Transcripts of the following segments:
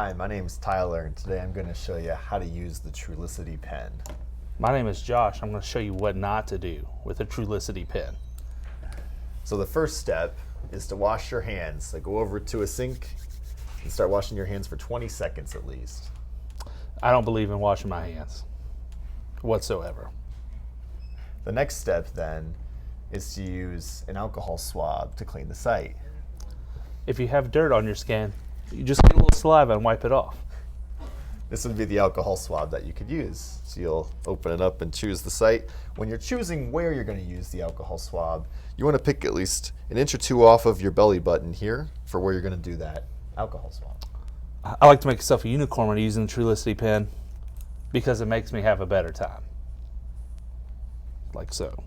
Hi, my name is Tyler, and today I'm going to show you how to use the Trulicity pen. My name is Josh. I'm going to show you what not to do with a Trulicity pen. So the first step is to wash your hands. So go over to a sink and start washing your hands for 20 seconds at least. I don't believe in washing my hands whatsoever. The next step then is to use an alcohol swab to clean the site. If you have dirt on your skin, you just get a little saliva and wipe it off. This would be the alcohol swab that you could use. So you'll open it up and choose the site. When you're choosing where you're going to use the alcohol swab, you want to pick at least an inch or two off of your belly button here for where you're going to do that alcohol swab. I like to make myself a unicorn when using the Trulicity pen because it makes me have a better time. Like so.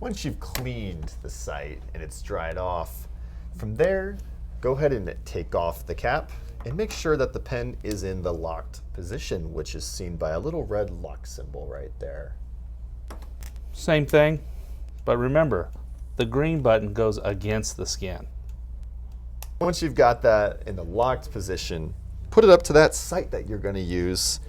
Once you've cleaned the site and it's dried off, from there, go ahead and take off the cap and make sure that the pen is in the locked position, which is seen by a little red lock symbol right there. Same thing, but remember, the green button goes against the skin. Once you've got that in the locked position, put it up to that site that you're going to use.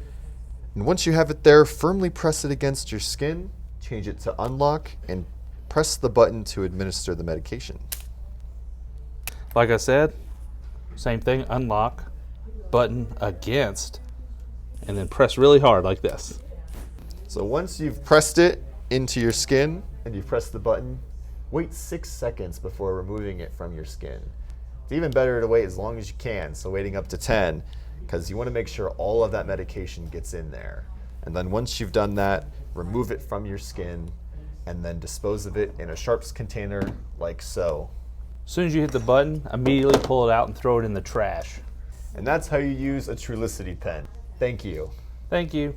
And once you have it there, firmly press it against your skin, change it to unlock, and press the button to administer the medication. Like I said, same thing, unlock, button against, and then press really hard like this. So once you've pressed it into your skin and you've pressed the button, wait 6 seconds before removing it from your skin. It's even better to wait as long as you can, so waiting up to 10, because you want to make sure all of that medication gets in there. And then once you've done that, remove it from your skin and then dispose of it in a sharps container like so. As soon as you hit the button, immediately pull it out and throw it in the trash. And that's how you use a Trulicity pen. Thank you. Thank you.